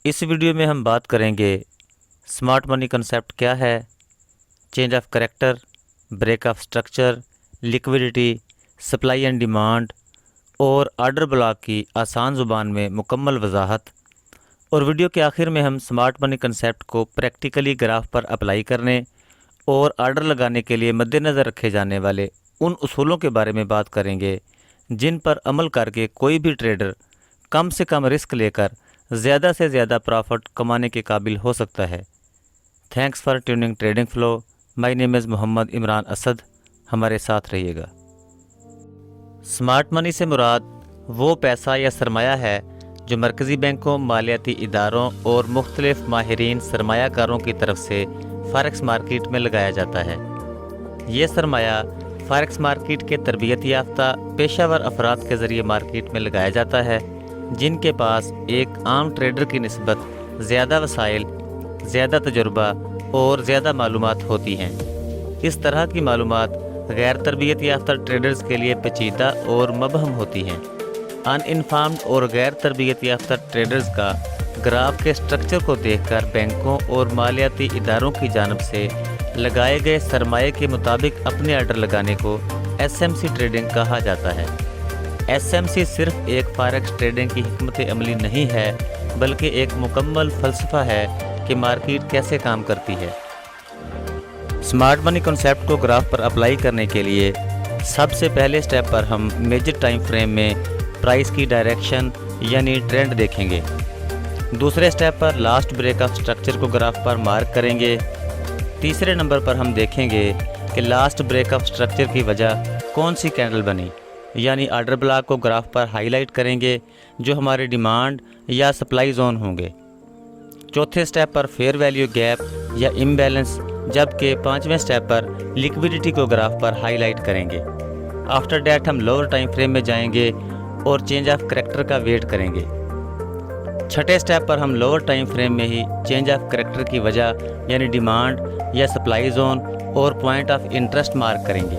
اس video میں ہم بات کریں گے سمارٹ منی کنسیپٹ کیا ہے، change of character, break of structure, liquidity, supply and demand اور آرڈر بلاک کی آسان زبان میں مکمل وضاحت، اور ویڈیو کے آخر میں ہم سمارٹ منی کنسیپٹ کو پریکٹیکلی گراف پر اپلائی کرنے اور آرڈر لگانے کے لیے مد نظر رکھے جانے والے ان اصولوں کے بارے میں بات کریں گے جن پر عمل کر کے کوئی بھی ٹریڈر کم سے کم رسک لے کر زیادہ سے زیادہ پرافٹ کمانے کے قابل ہو سکتا ہے۔ Thanks for tuning Trading Flow, my name is Muhammad Imran Asad, ہمارے ساتھ رہیے گا۔ سمارٹ منی سے مراد وہ پیسہ یا سرمایہ ہے جو مرکزی بینکوں، مالیاتی اداروں اور مختلف ماہرین سرمایہ کاروں کی طرف سے فارکس مارکیٹ میں لگایا جاتا ہے۔ یہ سرمایہ فارکس مارکیٹ کے تربیت یافتہ پیشہ ور افراد کے ذریعے مارکیٹ میں لگایا جاتا ہے جن کے پاس ایک عام ٹریڈر کی نسبت زیادہ وسائل، زیادہ تجربہ اور زیادہ معلومات ہوتی ہیں۔ اس طرح کی معلومات غیر تربیت یافتہ ٹریڈرز کے لیے پیچیدہ اور مبہم ہوتی ہیں۔ ان انفارمڈ اور غیر تربیت یافتہ ٹریڈرز کا گراف کے سٹرکچر کو دیکھ کر بینکوں اور مالیاتی اداروں کی جانب سے لگائے گئے سرمایے کے مطابق اپنے آرڈر لگانے کو ایس ایم سی ٹریڈنگ کہا جاتا ہے۔ ایس ایم سی صرف ایک فارکس ٹریڈنگ کی حکمت عملی نہیں ہے بلکہ ایک مکمل فلسفہ ہے کہ مارکیٹ کیسے کام کرتی ہے۔ سمارٹ منی کنسیپٹ کو گراف پر اپلائی کرنے کے لیے سب سے پہلے سٹیپ پر ہم میجر ٹائم فریم میں پرائس کی ڈائریکشن یعنی ٹرینڈ دیکھیں گے۔ دوسرے step per last break of structure کو گراف پر مارک کریں گے۔ تیسرے نمبر پر ہم دیکھیں گے کہ لاسٹ بریک آف سٹرکچر کی وجہ کون سی کینڈل بنی، یعنی آرڈر بلاک کو گراف پر ہائی لائٹ کریں گے جو ہمارے ڈیمانڈ یا سپلائی زون ہوں گے۔ چوتھے سٹیپ پر فیئر ویلیو گیپ یا امبیلنس، جبکہ پانچویں سٹیپ پر لیکوڈیٹی کو گراف پر ہائی لائٹ کریں گے۔ آفٹر ڈیٹ ہم لوور ٹائم فریم میں جائیں گے اور چینج آف کریکٹر کا ویٹ کریں گے۔ چھٹے سٹیپ پر ہم لوور ٹائم فریم میں ہی چینج آف کریکٹر کی وجہ یعنی ڈیمانڈ یا سپلائی زون اور پوائنٹ آف انٹرسٹ مارک کریں گے۔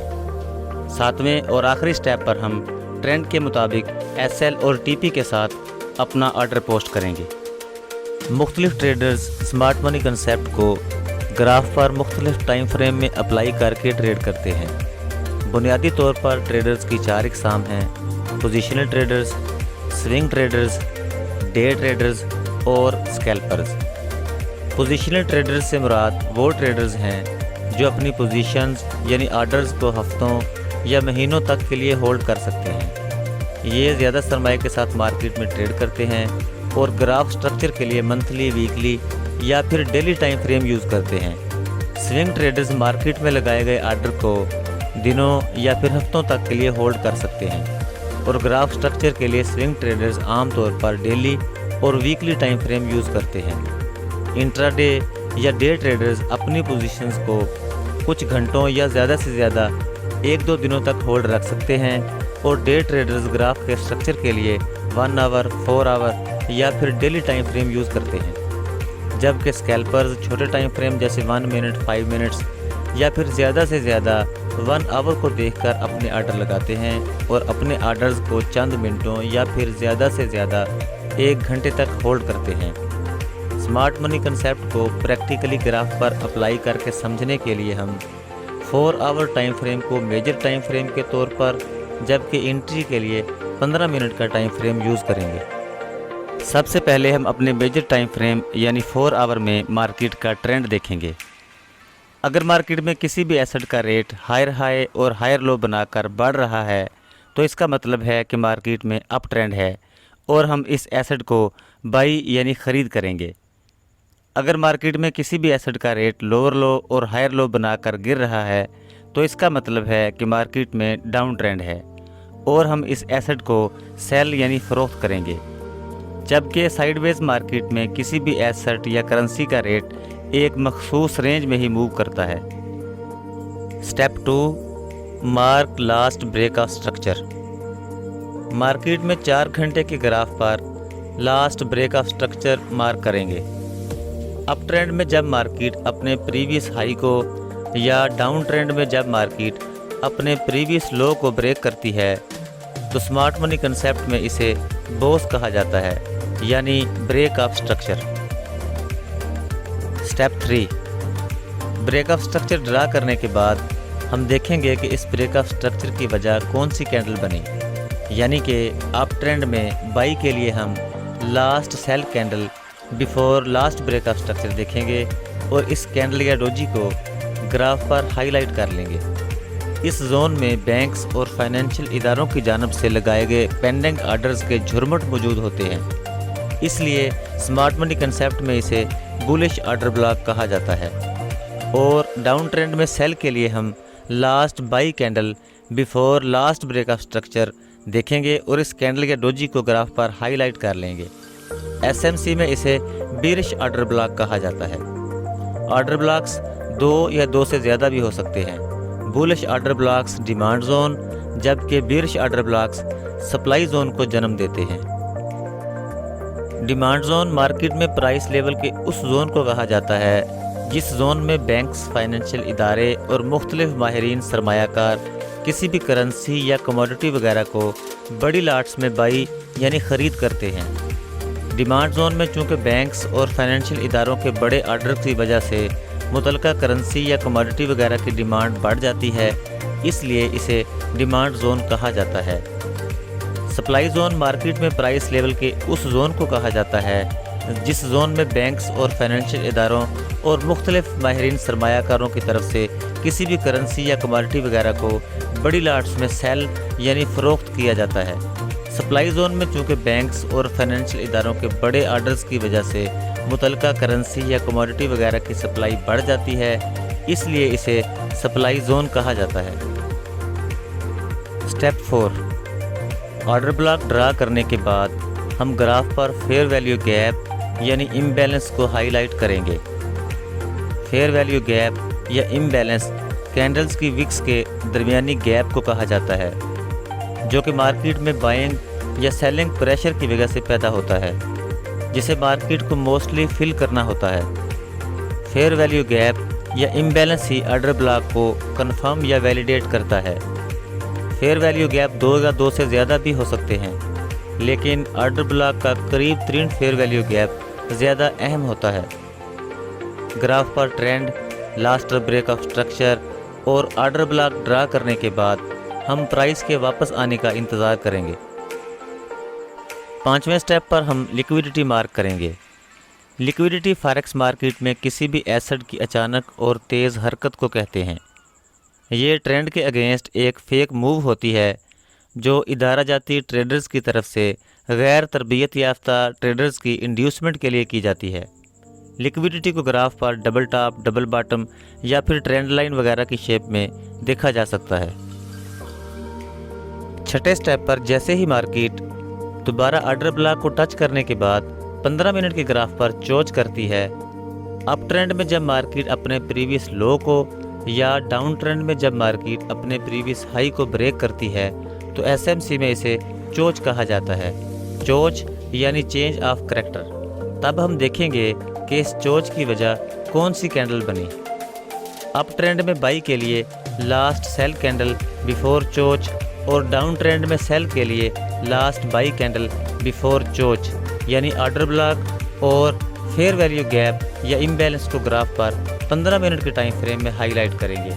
ساتویں اور آخری سٹیپ پر ہم ٹرینڈ کے مطابق ایس ایل اور ٹی پی کے ساتھ اپنا آرڈر پوسٹ کریں گے۔ مختلف ٹریڈرز سمارٹ منی کنسیپٹ کو گراف پر مختلف ٹائم فریم میں اپلائی کر کے ٹریڈ کرتے ہیں۔ بنیادی طور پر ٹریڈرز کی چار اقسام ہیں: positional traders, swing traders, day traders اور اسکیلپرز۔ پوزیشنل ٹریڈرز سے مراد وہ ٹریڈرز ہیں جو اپنی پوزیشنز یعنی آرڈرز کو ہفتوں یا مہینوں تک کے لیے ہولڈ کر سکتے ہیں۔ یہ زیادہ سرمایہ کے ساتھ مارکیٹ میں ٹریڈ کرتے ہیں اور گراف سٹرکچر کے لیے منتھلی، ویکلی یا پھر ڈیلی ٹائم فریم یوز کرتے ہیں۔ سوئنگ ٹریڈرز مارکیٹ میں لگائے گئے آرڈر کو دنوں یا پھر ہفتوں تک کے لیے ہولڈ کر سکتے ہیں، اور گراف سٹرکچر کے لیے سوئنگ ٹریڈرز عام طور پر ڈیلی اور ویکلی ٹائم فریم یوز کرتے ہیں۔ انٹرا ڈے یا ڈے ٹریڈرز اپنی پوزیشنز کو کچھ گھنٹوں یا زیادہ سے زیادہ 1-2 دنوں تک ہولڈ رکھ سکتے ہیں، اور ڈے ٹریڈرز گراف کے سٹرکچر کے لیے 1 آور، 4 آور یا پھر ڈیلی ٹائم فریم یوز کرتے ہیں، جبکہ اسکیلپرز چھوٹے ٹائم فریم جیسے 1 منٹ، 5 منٹس یا پھر زیادہ سے زیادہ 1 آور کو دیکھ کر اپنے آرڈر لگاتے ہیں اور اپنے آرڈرز کو چند منٹوں یا پھر زیادہ سے زیادہ 1 گھنٹے تک ہولڈ کرتے ہیں۔ سمارٹ منی کنسیپٹ کو پریکٹیکلی گراف پر اپلائی کر کے سمجھنے کے لیے ہم 4 آور ٹائم فریم کو میجر ٹائم فریم کے طور پر، جبکہ انٹری کے لیے 15 منٹ کا ٹائم فریم یوز کریں گے۔ سب سے پہلے ہم اپنے میجر ٹائم فریم یعنی 4 آور میں مارکیٹ کا ٹرینڈ دیکھیں گے۔ اگر مارکیٹ میں کسی بھی ایسٹ کا ریٹ ہائر ہائی اور ہائر لو بنا کر بڑھ رہا ہے تو اس کا مطلب ہے کہ مارکیٹ میں اپ ٹرینڈ ہے اور ہم اس ایسٹ کو بائی یعنی خرید کریں گے۔ اگر مارکیٹ میں کسی بھی ایسٹ کا ریٹ لوور لو اور ہائر لو بنا کر گر رہا ہے تو اس کا مطلب ہے کہ مارکیٹ میں ڈاؤن ٹرینڈ ہے اور ہم اس ایسٹ کو سیل یعنی فروخت کریں گے۔ جبکہ سائیڈ ویز مارکیٹ میں کسی بھی ایسٹ یا کرنسی کا ریٹ ایک مخصوص رینج میں ہی موو کرتا ہے۔ Step 2، mark last break of structure. Market میں 4 گھنٹے کے graph per last break of structure mark کریں گے۔ اپ ٹرینڈ میں جب مارکیٹ اپنے پریویس ہائی کو یا ڈاؤن ٹرینڈ میں جب مارکیٹ اپنے پریویس لو کو بریک کرتی ہے تو سمارٹ منی کنسیپٹ میں اسے بوس کہا جاتا ہے، یعنی break of structure. Step 3، break of structure draw کرنے کے بعد ہم دیکھیں گے کہ اس بریک آف اسٹرکچر کی وجہ کون سی کینڈل بنی، یعنی کہ اپ ٹرینڈ میں بائی کے لیے ہم last sell candle before last break of structure دیکھیں گے اور اس کینڈل یا ڈوجی کو گراف پر ہائی لائٹ کر لیں گے۔ اس زون میں بینکس اور فائنینشیل اداروں کی جانب سے لگائے گئے پینڈنگ آرڈرز کے جھرمٹ موجود ہوتے ہیں، اس لیے سمارٹ منی کنسیپٹ میں اسے بولش آرڈر بلاک کہا جاتا ہے۔ اور ڈاؤن ٹرینڈ میں سیل کے لیے ہم last buy candle before last break of structure دیکھیں گے اور اس کینڈل یا ڈوجی کو گراف پر ہائی لائٹ کر لیں گے۔ ایس ایم سی میں اسے بیرش آرڈر بلاک کہا جاتا ہے۔ آرڈر بلاکس 2 یا 2 سے زیادہ بھی ہو سکتے ہیں۔ بولش آرڈر بلاکس ڈیمانڈ زون، جبکہ bearish order blocks supply zone کو جنم دیتے ہیں۔ ڈیمانڈ زون مارکیٹ میں پرائس لیول کے اس زون کو کہا جاتا ہے جس زون میں بینکس، فائنینشیل ادارے اور مختلف ماہرین سرمایہ کار کسی بھی کرنسی یا کموڈٹی وغیرہ کو بڑی لاٹس میں بائی یعنی خرید کرتے ہیں۔ ڈیمانڈ زون میں چونکہ بینکس اور فائنینشیل اداروں کے بڑے آرڈر کی وجہ سے متعلقہ کرنسی یا کموڈٹی وغیرہ کی ڈیمانڈ بڑھ جاتی ہے، اس لیے اسے ڈیمانڈ زون کہا جاتا ہے۔ سپلائی زون مارکیٹ میں پرائس لیول کے اس زون کو کہا جاتا ہے جس زون میں بینکس اور فائنینشیل اداروں اور مختلف ماہرین سرمایہ کاروں کی طرف سے کسی بھی کرنسی یا کموڈٹی وغیرہ کو بڑی لاٹس میں سیل یعنی فروخت کیا جاتا ہے۔ سپلائی زون میں چونکہ بینکس اور فائنینشیل اداروں کے بڑے آرڈرز کی وجہ سے متعلقہ کرنسی یا کموڈٹی وغیرہ کی سپلائی بڑھ جاتی ہے، اس لیے اسے سپلائی زون کہا جاتا ہے۔ اسٹیپ 4، آرڈر بلاک ڈرا کرنے کے بعد ہم گراف پر فیئر ویلیو گیپ یعنی امبیلنس کو ہائی لائٹ کریں گے۔ فیئر ویلیو گیپ یا امبیلنس کینڈلز کی وکس کے درمیانی گیپ کو کہا جاتا ہے، جو کہ مارکیٹ میں بائنگ یا سیلنگ پریشر کی وجہ سے پیدا ہوتا ہے، جسے مارکیٹ کو موسٹلی فل کرنا ہوتا ہے۔ فیئر ویلیو گیپ یا امبیلنس ہی آرڈر بلاک کو کنفرم یا ویلیڈیٹ کرتا ہے۔ فیئر ویلیو گیپ 2 یا 2 سے زیادہ بھی ہو سکتے ہیں، لیکن آرڈر بلاک کا قریب ترین فیئر ویلیو گیپ زیادہ اہم ہوتا ہے۔ گراف پر trend, last break of structure اور آرڈر بلاک ڈرا کرنے کے بعد ہم پرائس کے واپس آنے کا انتظار کریں گے۔ 5ویں سٹیپ پر ہم لیکویڈٹی مارک کریں گے۔ لیکویڈٹی فاریکس مارکیٹ میں کسی بھی ایسٹ کی اچانک اور تیز حرکت کو کہتے ہیں۔ یہ ٹرینڈ کے اگینسٹ ایک فیک موو ہوتی ہے جو ادارہ جاتی ٹریڈرز کی طرف سے غیر تربیت یافتہ ٹریڈرز کی انڈیوسمنٹ کے لیے کی جاتی ہے۔ لیکویڈٹی کو گراف پر ڈبل ٹاپ، ڈبل باٹم یا پھر ٹرینڈ لائن وغیرہ کی شیپ میں دیکھا جا سکتا ہے۔ 6ٹھے سٹیپ پر جیسے ہی مارکیٹ دوبارہ آرڈر بلاک کو ٹچ کرنے کے بعد 15 منٹ کے گراف پر چوچ کرتی ہے، اپ ٹرینڈ میں جب مارکیٹ اپنے پریویس لو کو یا ڈاؤن ٹرینڈ میں جب مارکیٹ اپنے پریویس ہائی کو بریک کرتی ہے تو ایس ایم سی میں اسے چوچ کہا جاتا ہے۔ چوچ یعنی چینج آف کریکٹر۔ تب ہم دیکھیں گے کہ اس چوچ کی وجہ کون سی کینڈل بنی۔ اپ ٹرینڈ میں بائی کے لیے لاسٹ سیل کینڈل بیفور چوچ اور ڈاؤن ٹرینڈ میں سیل کے لیے لاسٹ بائی کینڈل بیفور چوچ یعنی آرڈر بلاک اور فیئر ویلیو گیپ یا امبیلنس کو گراف پر 15 منٹ کے ٹائم فریم میں ہائی لائٹ کریں گے،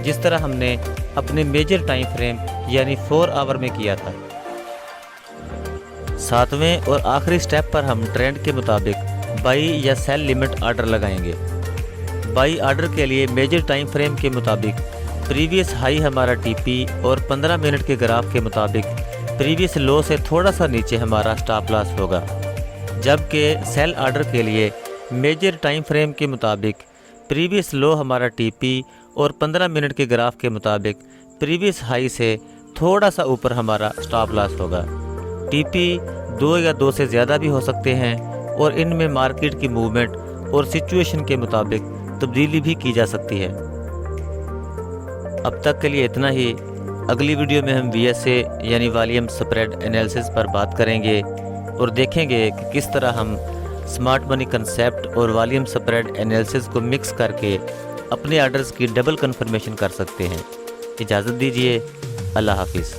جس طرح ہم نے اپنے میجر ٹائم فریم یعنی 4 آور میں کیا تھا۔ 7ویں اور آخری سٹیپ پر ہم ٹرینڈ کے مطابق بائی یا سیل لیمٹ آرڈر لگائیں گے۔ بائی آرڈر کے لیے میجر ٹائم فریم کے مطابق پریویس ہائی ہمارا ٹی پی اور 15 منٹ کے گراف کے مطابق پریویس لو سے تھوڑا سا نیچے ہمارا سٹاپ لاس ہوگا، جبکہ سیل آرڈر کے لیے میجر ٹائم فریم کے مطابق پریویس لو ہمارا ٹی پی اور 15 منٹ کے گراف کے مطابق پریویس ہائی سے تھوڑا سا اوپر ہمارا سٹاپ لاس ہوگا۔ ٹی پی 2 یا 2 سے زیادہ بھی ہو سکتے ہیں اور ان میں مارکیٹ کی موومنٹ اور سچویشن کے مطابق تبدیلی بھی کی جا سکتی ہے۔ اب تک کے لیے اتنا ہی۔ اگلی ویڈیو میں ہم وی ایس اے یعنی والیوم سپریڈ انالیسس پر بات کریں گے اور دیکھیں گے کہ کس طرح ہم سمارٹ منی کنسیپٹ اور والیوم سپریڈ انالیسس کو مکس کر کے اپنے آرڈرز کی ڈبل کنفرمیشن کر سکتے ہیں۔ اجازت دیجیے، اللہ حافظ۔